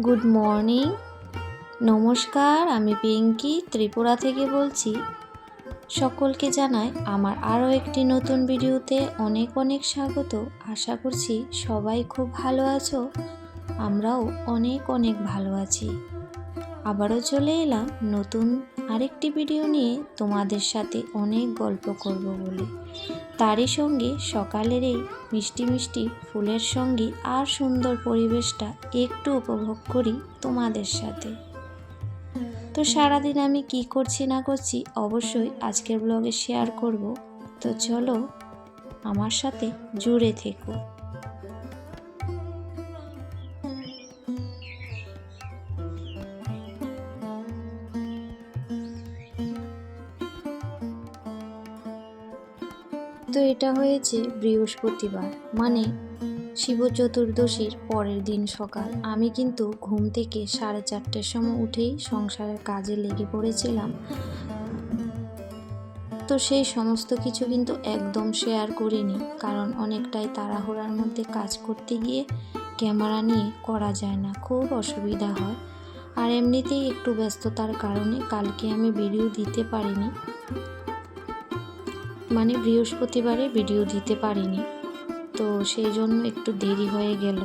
Good morning. নমস্কার, আমি পিঙ্কি ত্রিপুরা থেকে বলছি। সকলকে জানাই আমার আরও একটি নতুন ভিডিওতে অনেক অনেক স্বাগত। আশা করছি সবাই খুব ভালো আছো, আমরাও অনেক অনেক ভালো আছি। আবারও চলে এলাম নতুন আরেকটি ভিডিও নিয়ে তোমাদের সাথে অনেক গল্প করব বলে। তারই সঙ্গে সকালের এই মিষ্টি মিষ্টি ফুলের সঙ্গে আর সুন্দর পরিবেশটা একটু উপভোগ করি তোমাদের সাথে। তো সারাদিন আমি কি করছি না করছি অবশ্যই আজকের ব্লগে শেয়ার করব। তো চলো আমার সাথে জুড়ে থেকো। তো এটা হয়েছে বৃহস্পতিবার, মানে শিব চতুর্দশীর পরের দিন সকাল। আমি কিন্তু ঘুম থেকে 4:30টার সময় উঠেই সংসারের কাজে লেগে পড়েছিলাম। তো সেই সমস্ত কিছু কিন্তু একদম শেয়ার করিনি, কারণ অনেকটাই তাড়াহুড়ার মধ্যে কাজ করতে গিয়ে ক্যামেরা নিয়ে করা যায় না, খুব অসুবিধা হয়। আর এমনিতেই একটু ব্যস্ততার কারণে কালকে আমি ভিডিও দিতে পারিনি, মানে বৃহস্পতিবারে ভিডিও দিতে পারিনি। তো সেই জন্য একটু দেরি হয়ে গেল।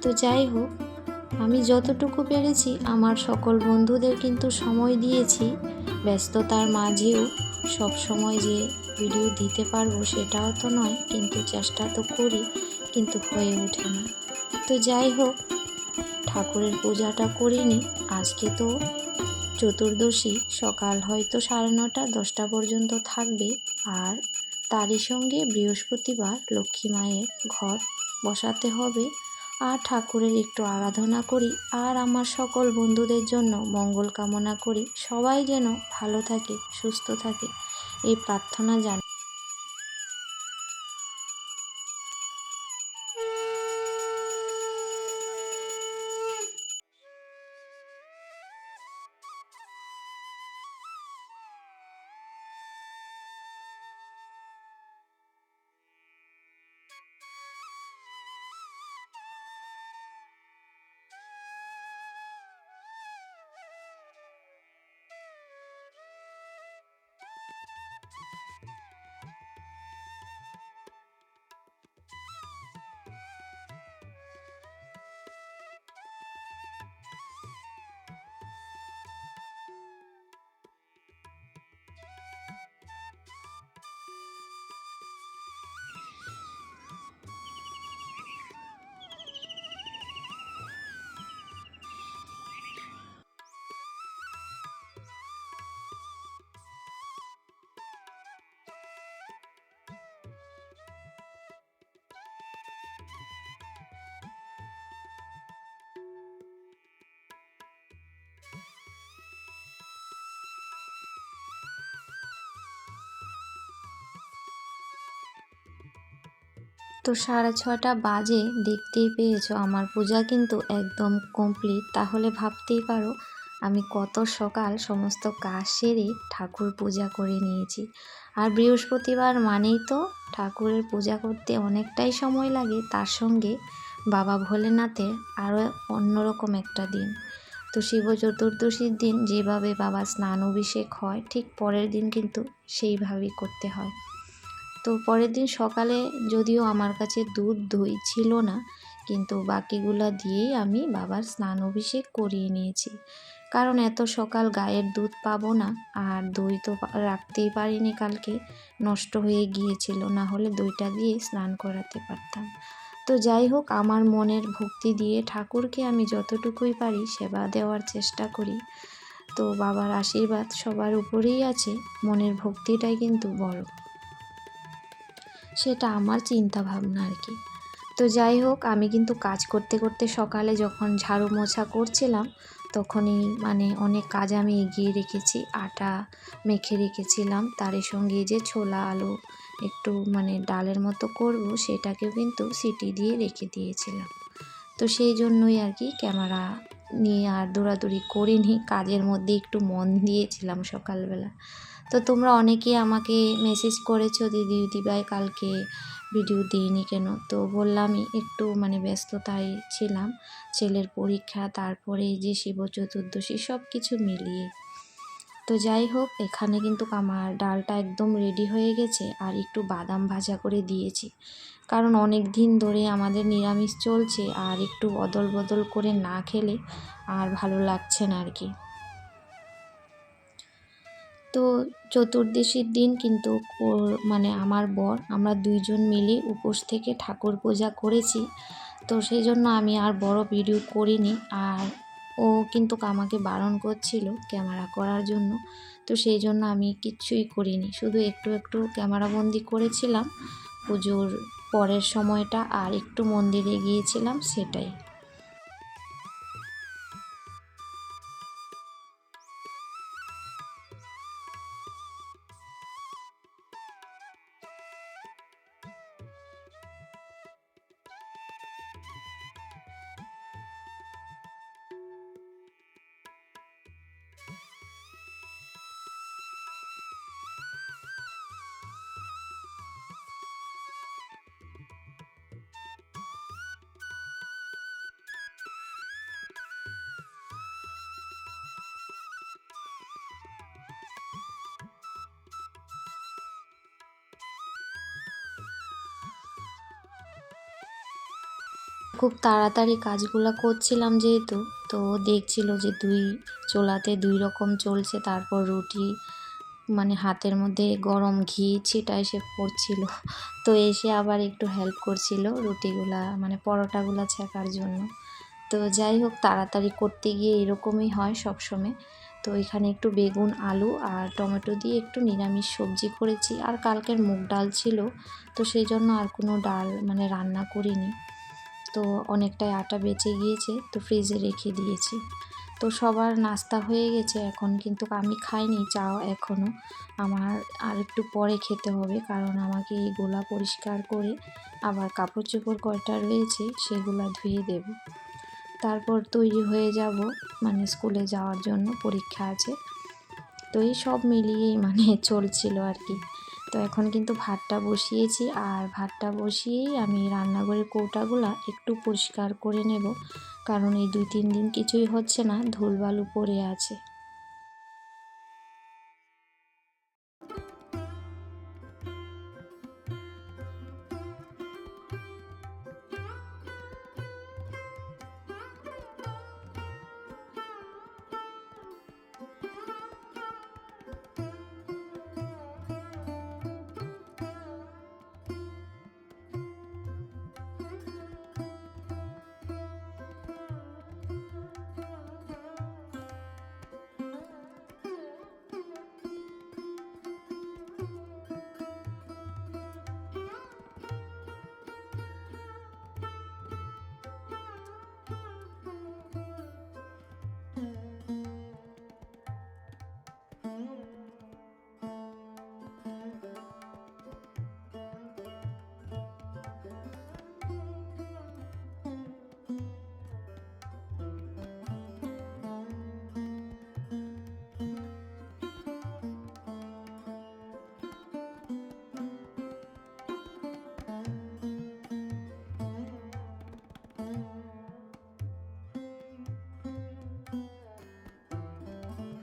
তো যাই হোক, আমি যতটুকু পেরেছি আমার সকল বন্ধুদের কিন্তু সময় দিয়েছি। ব্যস্ততার মাঝেও সব সময় যে ভিডিও দিতে পারবো সেটাও তো নয়, কিন্তু চেষ্টা তো করি, কিন্তু হয়ে ওঠে না। তো যাই হোক, ঠাকুরের পূজাটা করিনি। আজকে তো চতুর্দশী, সকাল হয়তো 9:30 10টা পর্যন্ত থাকবে। আর তারই সঙ্গে বৃহস্পতিবার লক্ষ্মী মায়ের ঘর বসাতে হবে, আর ঠাকুরের একটু আরাধনা করি। আর আমার সকল বন্ধুদের জন্য মঙ্গল কামনা করি, সবাই যেন ভালো থাকে, সুস্থ থাকে, এই প্রার্থনা জানাই। তো 6:30 বাজে, দেখতেই পেয়েছো আমার পূজা কিন্তু একদম কমপ্লিট। তাহলে ভাবতেই পারো আমি কত সকাল সমস্ত কাজ সেরে ঠাকুর পূজা করে নিয়েছি। আর বৃহস্পতিবার মানেই তো ঠাকুরের পূজা করতে অনেকটাই সময় লাগে, তার সঙ্গে বাবা ভোলেনাথের আরও অন্যরকম একটা দিন। তো শিব চতুর্দশীর দিন যেভাবে বাবা স্নান অভিষেক হয়, ঠিক পরের দিন কিন্তু সেইভাবেই করতে হয়। তো পরের দিন সকালে যদিও আমার কাছে দুধ দই ছিল না, কিন্তু বাকিগুলা দিয়েই আমি বাবার স্নান অভিষেক করিয়ে নিয়েছি। কারণ এত সকাল গায়ের দুধ পাবো না, আর দই তো রাখতেই পারিনি, কালকে নষ্ট হয়ে গিয়েছিল, না হলে দইটা দিয়ে স্নান করাতে পারতাম। তো যাই হোক, আমার মনের ভক্তি দিয়ে ঠাকুরকে আমি যতটুকুই পারি সেবা দেওয়ার চেষ্টা করি। তো বাবার আশীর্বাদ সবার উপরেই আছে, মনের ভক্তিটাই কিন্তু বড়, সেটা আমার চিন্তা ভাবনা আর কি। তো যাই হোক, আমি কিন্তু কাজ করতে করতে সকালে যখন ঝাড়ু মোছা করছিলাম তখনই মানে অনেক কাজ আমি এগিয়ে রেখেছি। আটা মেখে রেখেছিলাম, তার সঙ্গে যে ছোলা আলু একটু মানে ডালের মতো করব, সেটাকেও কিন্তু সিটি দিয়ে রেখে দিয়েছিলাম। তো সেই জন্যই আর কি ক্যামেরা নিয়ে আর দৌড়াদৌড়ি করিনি, কাজের মধ্যে একটু মন দিয়েছিলাম সকালবেলা। তো তোমরা অনেকেই আমাকে মেসেজ করেছো, দিদিভাই কালকে ভিডিও দিইনি কেন, তো বললামই একটু মানে ব্যস্ততায় ছিলাম, ছেলের পরীক্ষা, তারপরে এই যে শিব চতুর্দশী সব কিছু মিলিয়ে। তো যাই হোক, এখানে কিন্তু আমার ডালটা একদম রেডি হয়ে গেছে, আর একটু বাদাম ভাজা করে দিয়েছি, কারণ অনেক দিন ধরে আমাদের নিরামিষ চলছে, আর একটু অদল বদল করে না খেলে আর ভালো লাগছে না আর কি। তো চতুর্দশীর দিন কিন্তু মানে আমার বর, আমরা দুইজন মিলে উপোস থেকে ঠাকুর পূজা করেছি। তো সেই জন্য আমি আর বড় ভিডিও করিনি, আর ও কিন্তু আমাকে বারণ করছিল ক্যামেরা করার জন্য। তো সেই জন্য আমি কিচ্ছুই করিনি, শুধু একটু একটু ক্যামেরাবন্দি করেছিলাম পুজোর পরের সময়টা, আর একটু মন্দিরে গিয়েছিলাম সেটাই। খুব তাড়াতাড়ি কাজগুলো করছিলাম যেহেতু, তো দেখছিল যে দুই চুলাতে দুই রকম চলছে, তারপর রুটি মানে হাতের মধ্যে গরম ঘি ছিটা এসে পড়ছিল, তো এসে আবার একটু হেল্প করছিল রুটিগুলা মানে পরোটাগুলা ছেঁকার জন্য। তো যাই হোক, তাড়াতাড়ি করতে গিয়ে এরকমই হয় সব সময়। তো এখানে একটু বেগুন, আলু আর টমেটো দিয়ে একটু নিরামিষ সবজি করেছি, আর কালকের মুগ ডাল ছিল, তো সেই জন্য আর কোনো ডাল মানে রান্না করিনি। তো অনেকটাই আটা বেঁচে গিয়েছে, তো ফ্রিজে রেখে দিয়েছি। তো সবার নাস্তা হয়ে গেছে, এখন কিন্তু আমি খাইনি চাও এখনও, আমার আর একটু পরে খেতে হবে, কারণ আমাকে এইগুলা পরিষ্কার করে আবার কাপড় চোপড় কয়টা রয়েছে সেগুলা ধুয়ে দেব, তারপর তৈরি হয়ে যাব মানে স্কুলে যাওয়ার জন্য, পরীক্ষা আছে। তো এই সব মিলিয়েই মানে চলছিল আর কি। তো এখন কিন্তু ভাতটা বসিয়েছি, আর ভাতটা বসিয়েই আমি রান্নাঘরের কৌটাগুলা একটু পরিষ্কার করে নেব, কারণ এই 2-3 দিন কিছুই হচ্ছে না, ধুলবালু পড়ে আছে।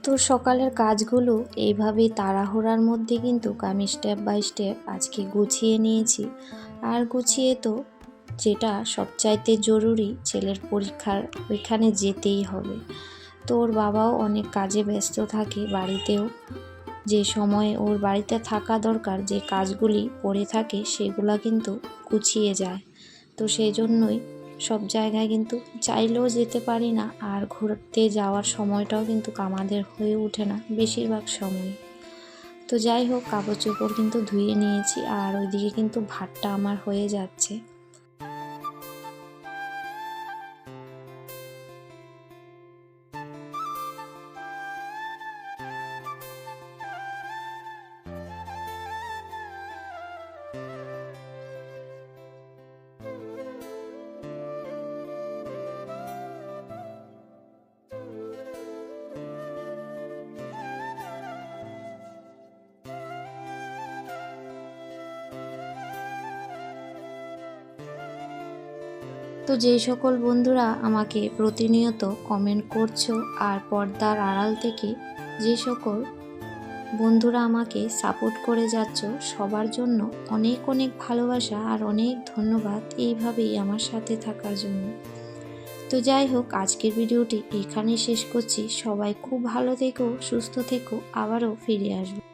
তো সকালের কাজগুলো এইভাবেই তাড়াহুড়ার মধ্যে কিন্তু আমি স্টেপ বাই স্টেপ আজকে গুছিয়ে নিয়েছি। আর গুছিয়ে তো যেটা সবচাইতে জরুরি, ছেলের পরীক্ষার ওইখানে যেতেই হবে। তো ওর বাবাও অনেক কাজে ব্যস্ত থাকে বাড়িতেও, যে সময় ওর বাড়িতে থাকা দরকার, যে কাজগুলি পড়ে থাকে সেগুলা কিন্তু গুছিয়ে যায়। তো সেই জন্যই সব জায়গায় কিন্তু চাইলেও যেতে পারি না, আর ঘুরতে যাওয়ার সময়টাও কিন্তু আমাদের হয়ে ওঠে না বেশিরভাগ সময়। তো যাই হোক, কাপড় চোপড় কিন্তু ধুয়ে নিয়েছি, আর ওইদিকে কিন্তু ভাতটা আমার হয়ে যাচ্ছে। তো যেই সকল বন্ধুরা আমাকে প্রতিনিয়ত কমেন্ট করছো আর পর্দার আড়াল থেকে যে সকল বন্ধুরা আমাকে সাপোর্ট করে যাচ্ছ, সবার জন্য অনেক অনেক ভালোবাসা আর অনেক ধন্যবাদ এইভাবেই আমার সাথে থাকার জন্য। তো যাই হোক, আজকের ভিডিওটি এখানেই শেষ করছি। সবাই খুব ভালো থেকো, সুস্থ থেকো, আবারও ফিরে আসবো।